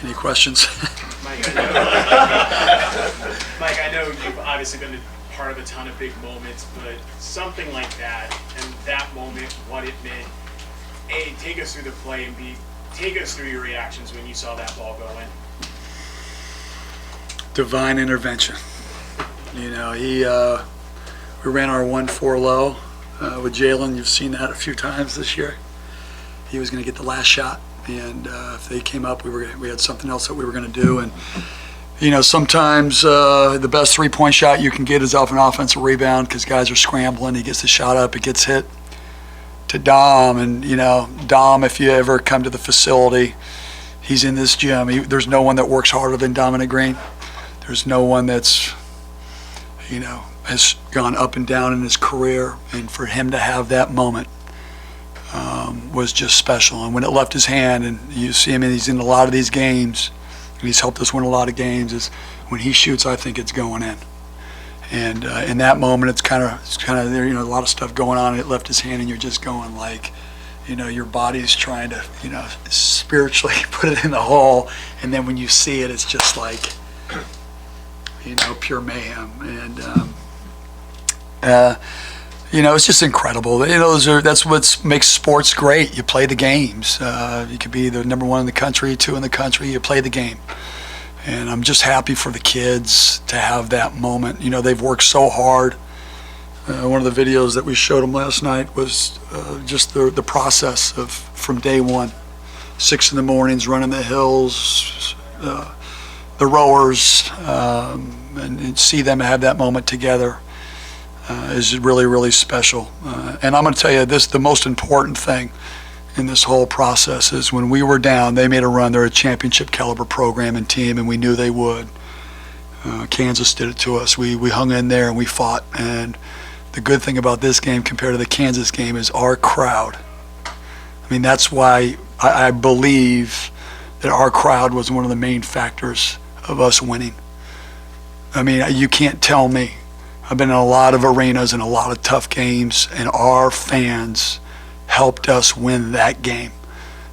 Any questions? Mike, I know you've obviously been a part of a ton of big moments, but something like that, and that moment, what it meant, A, take us through the play, and B, take us through your reactions when you saw that ball go in. Divine intervention. You know, we ran our 1-4 low with Jalen. You've seen that a few times this year. He was going to get the last shot, and if they came up, we had something else that we were going to do. And you know, sometimes the best three-point shot you can get is off an offensive rebound because guys are scrambling. He gets the shot up, it gets hit to Dom, and you know, Dom, if you ever come to the facility, he's in this gym. There's no one that works harder than Dominic Green. There's no one that's, you know, has gone up and down in his career, and for him to have that moment was just special. And when it left his hand, and you see him, and he's in a lot of these games, and he's helped us win a lot of games, is when he shoots, I think it's going in. And in that moment, it's kind of there, you know, a lot of stuff going on, and it left his hand, and you're just going like, you know, your body's trying to, you know, spiritually put it in the hole, and then when you see it, it's just like, you know, pure mayhem. And you know, it's just incredible. You know, that's what makes sports great. You play the games. You could be the number 1 in the country, 2 in the country. You play the game. And I'm just happy for the kids to have that moment. You know, they've worked so hard. One of the videos that we showed them last night was just the process of from day one, 6 in the mornings, running the hills, the rowers, and see them have that moment together is really, really special. And I'm going to tell you this, the most important thing in this whole process is when we were down, they made a run. They're a championship caliber program and team, and we knew they would. Kansas did it to us. We hung in there and we fought. And the good thing about this game compared to the Kansas game is our crowd. I mean, that's why I believe that our crowd was one of the main factors of us winning. I mean, you can't tell me. I've been in a lot of arenas and a lot of tough games, and our fans helped us win that game.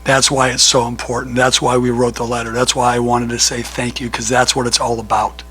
That's why it's so important. That's why we wrote the letter. That's why I wanted to say thank you, because that's what it's all about.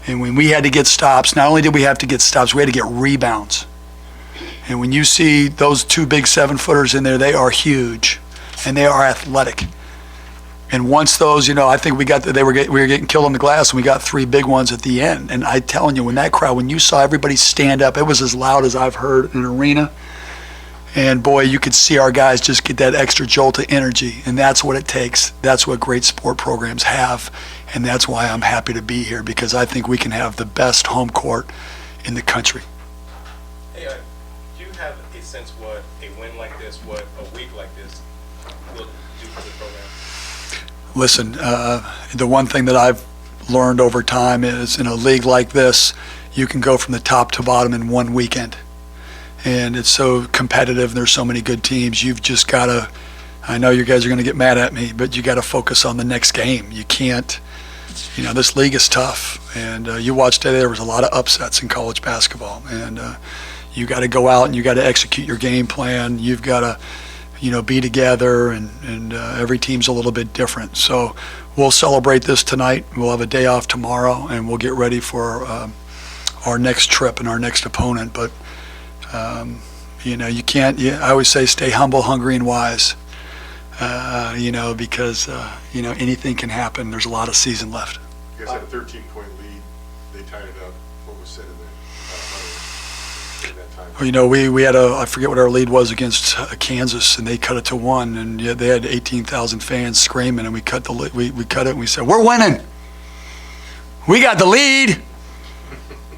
And when we had to get stops, not only did we have to get stops, we had to get rebounds. And when you see those 2 big 7-footers in there, they are huge, and they are athletic. And once those, you know, I think we were getting killed on the glass, and we got 3 big ones at the end. And I'm telling you, when that crowd, when you saw everybody stand up, it was as loud as I've heard in an arena. And boy, you could see our guys just get that extra jolt of energy, and that's what it takes. That's what great sport programs have, and that's why I'm happy to be here, because I think we can have the best home court in the country. Hey, do you have a sense what a win like this, what a week like this will do for the program? Listen, the one thing that I've learned over time is in a league like this, you can go from the top to bottom in one weekend. And it's so competitive, and there's so many good teams. You've just got to, I know you guys are going to get mad at me, but you got to focus on the next game. You can't, you know, this league is tough. And you watched today, there was a lot of upsets in college basketball. And you got to go out and you got to execute your game plan. You've got to, you know, be together, and every team's a little bit different. So we'll celebrate this tonight. We'll have a day off tomorrow, and we'll get ready for our next trip and our next opponent. But you know, you can't. I always say, stay humble, hungry, and wise. You know, because you know, anything can happen. There's a lot of season left. You guys had a 13-point lead. They tied it up. What was said in the that time? Well, you know, we had I forget what our lead was against Kansas, and they cut it to 1, and yet they had 18,000 fans screaming, and we cut we cut it, and we said, we're winning. We got the lead.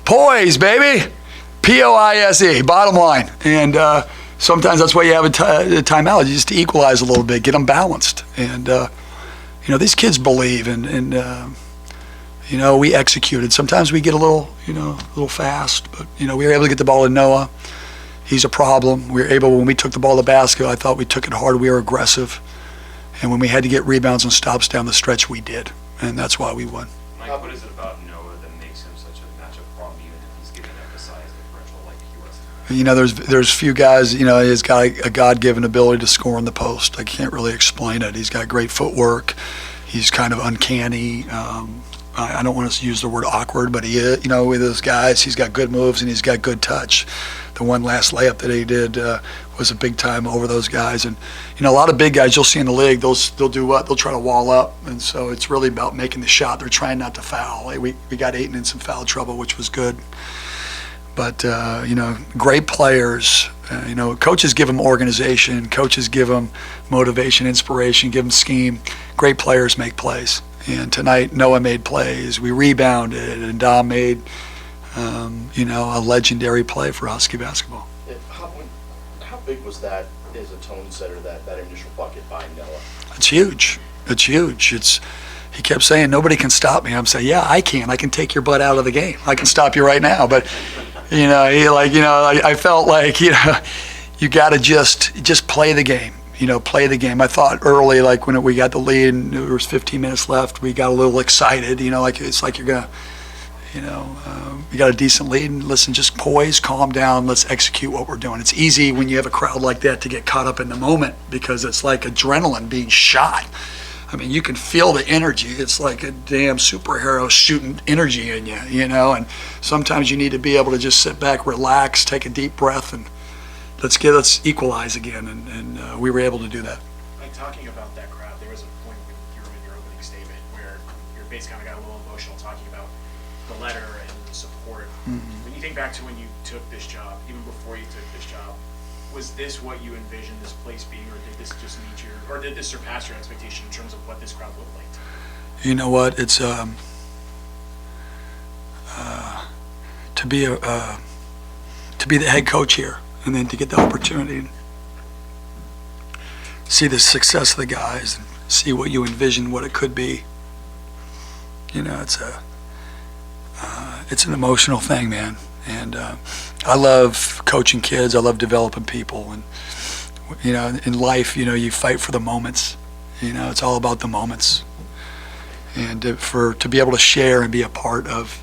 Poise, baby. P-O-I-S-E, bottom line. And sometimes that's why you have a timeout, just to equalize a little bit, get them balanced. And, you know, these kids believe, and you know, we executed. Sometimes we get a little fast, but, you know, we were able to get the ball to Noah. He's a problem. We were able, when we took the ball to the basket, I thought we took it hard. We were aggressive. And when we had to get rebounds and stops down the stretch, we did. And that's why we won. Mike, what is it about Noah that makes him such a matchup problem, even if he's given a size differential like he was? You know, there's few guys, you know, he's got a God-given ability to score in the post. I can't really explain it. He's got great footwork. He's kind of uncanny. I don't want to use the word awkward, but he is, with those guys, he's got good moves and he's got good touch. The one last layup that he did was a big time over those guys. And, a lot of big guys you'll see in the league, they'll do what? They'll try to wall up. And so it's really about making the shot. They're trying not to foul. We got Ayton in some foul trouble, which was good. But, great players. Coaches give them organization. Coaches give them motivation, inspiration, give them scheme. Great players make plays. And tonight, Noah made plays. We rebounded, and Dom made, a legendary play for Husky basketball. How big was that as a tone setter, that initial bucket by Noah? It's huge. It's huge. He kept saying, nobody can stop me. I'm saying, yeah, I can. I can take your butt out of the game. I can stop you right now. But, I felt like, you got to just play the game. Play the game. I thought early, like when we got the lead and there was 15 minutes left, we got a little excited. It's like you're gonna, you got a decent lead and listen, just poise, calm down, let's execute what we're doing. It's easy when you have a crowd like that to get caught up in the moment because it's like adrenaline being shot. I mean, you can feel the energy. It's like a damn superhero shooting energy in you, and sometimes you need to be able to just sit back, relax, take a deep breath, and let's equalize again, and we were able to do that. Like talking about that crowd, there was a point when you were in your opening statement where your face kind of got a little emotional talking about the letter and the support. When you think back to when you took this job, even before you took this job, was this what you envisioned this place being, or did this just did this surpass your expectation in terms of what this crowd looked like? You know what? It's to be the head coach here. And then to get the opportunity and see the success of the guys and see what you envision, what it could be. It's an emotional thing, man. And I love coaching kids. I love developing people. And in life, you fight for the moments. It's all about the moments. And to be able to share and be a part of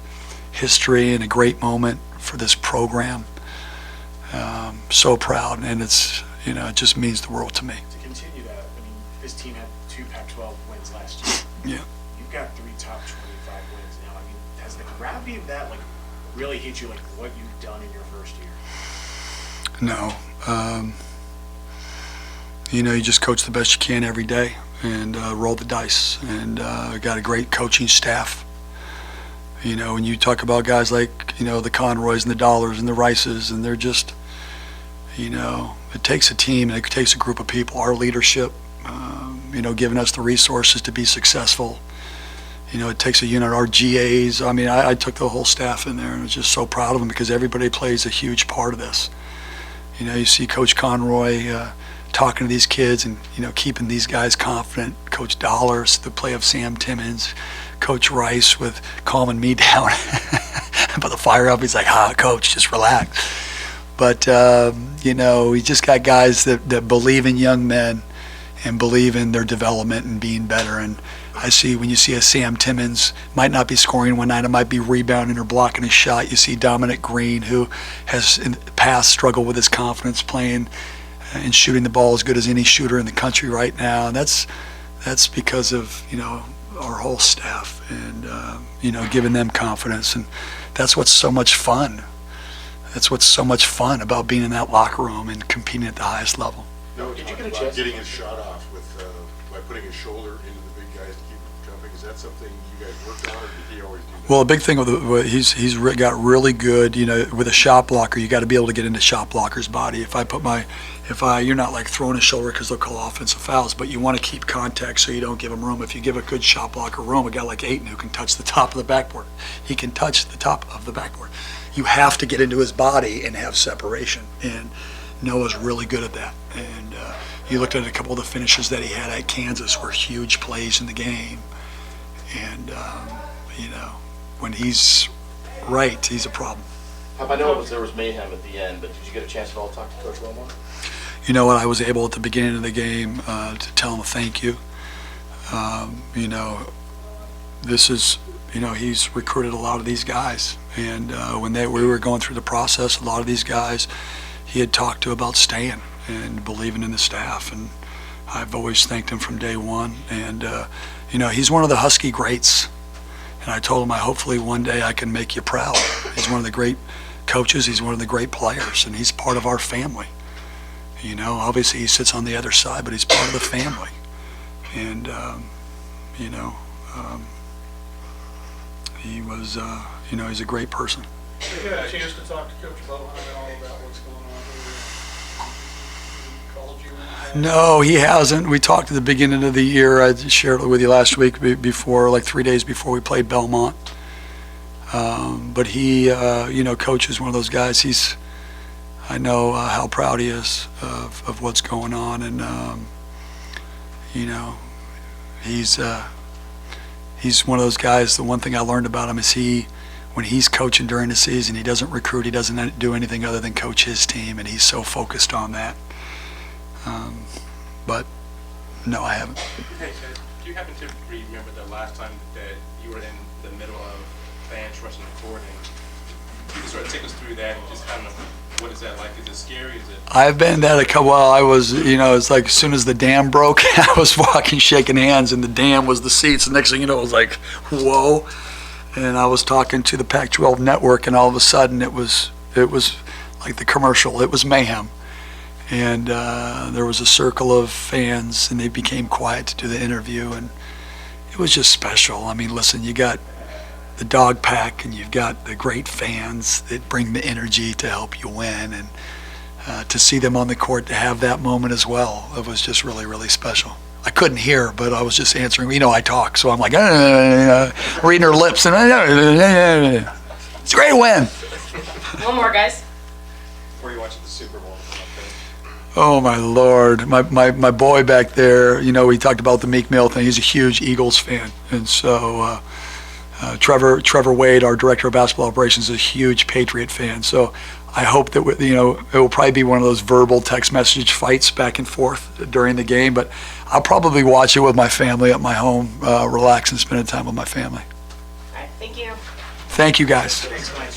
history and a great moment for this program. So proud, and it's it just means the world to me. To continue that, I mean, this team had 2 Pac-12 wins last year. Yeah. You've got 3 top 25 wins now. I mean, has the gravity of that really hit you like what you've done in your first year? No. You just coach the best you can every day and roll the dice, and got a great coaching staff. When you talk about guys like, the Conroys and the Dollars and the Rices, and they're just, it takes a team and it takes a group of people. Our leadership, giving us the resources to be successful. It takes a unit. Our GAs, I took the whole staff in there and was just so proud of them because everybody plays a huge part of this. You see Coach Conroy talking to these kids and, keeping these guys confident. Coach Dollars, the play of Sam Timmons. Coach Rice with calming me down. Put the fire up. He's like, Coach, just relax. But, we just got guys that believe in young men and believe in their development and being better. And I see when you see a Sam Timmons, might not be scoring one night, it might be rebounding or blocking a shot. You see Dominic Green, who has in the past struggled with his confidence playing and shooting the ball as good as any shooter in the country right now. And that's because of, our whole staff and, giving them confidence. And that's what's so much fun. That's what's so much fun about being in that locker room and competing at the highest level. No, Did you get a about chance- getting his shot off with by putting his shoulder into the big guys to keep him jumping? Is that something you guys worked on, or did he always do that? Well, a big thing with got really good. With a shot blocker, you got to be able to get into shot blocker's body. You're not like throwing a shoulder because they'll call offensive fouls, but you want to keep contact so you don't give them room. If you give a good shot blocker room, a guy like Ayton who can touch the top of the backboard, he can touch the top of the backboard. You have to get into his body and have separation, and Noah's really good at that. And you looked at a couple of the finishes that he had at Kansas were huge plays in the game. And, when he's right, he's a problem. I know there was mayhem at the end, but did you get a chance at all to talk to Coach Wilmore? You know what? I was able at the beginning of the game to tell him thank you. This is, he's recruited a lot of these guys. And when we were going through the process, a lot of these guys he had talked to about staying and believing in the staff. And I've always thanked him from day one. And, You know, he's one of the Husky greats. And I told him, hopefully one day I can make you proud. He's one of the great coaches. He's one of the great players, and he's part of our family. You know, obviously he sits on the other side, but he's part of the family. And, you know, he was, you know, he's a great person. Have you had a chance to talk to Coach Bohan at all about what's going on here? He called you? No, he hasn't. We talked at the beginning of the year. I shared it with you last week before, like 3 days before we played Belmont. But he, you know, Coach is one of those guys. I know how proud he is of what's going on, and you know, he's one of those guys. The one thing I learned about him is when he's coaching during the season, he doesn't recruit. He doesn't do anything other than coach his team, and he's so focused on that. But no, I haven't. Hey, do you happen to remember the last time that you were in the middle of fans rushing the court, and you can sort of take us through that and just kind of, what is that like? Is it scary? Is it? I've been at a couple. Well, I was, you know, it's like as soon as the dam broke, I was walking, shaking hands, and the dam was the seats. The next thing you know, it was like, whoa. And I was talking to the Pac-12 network, and all of a sudden, it was like the commercial. It was mayhem. And there was a circle of fans, and they became quiet to do the interview, and it was just special. I mean, listen, you got the dog pack, and you've got the great fans that bring the energy to help you win, and to see them on the court, to have that moment as well, it was just really, really special. I couldn't hear, but I was just answering. You know, I talk, so I'm like, reading her lips, and it's a great win. One more, guys. Were you watching the Super Bowl? Oh my Lord, my boy back there, you know, we talked about the Meek Mill thing. He's a huge Eagles fan, and so Trevor Wade, our director of basketball operations, is a huge Patriot fan. So I hope that, you know, it will probably be one of those verbal text message fights back and forth during the game, but I'll probably watch it with my family at my home, relax and spending time with my family. All right, thank you. Thank you, guys. Thanks, Mike.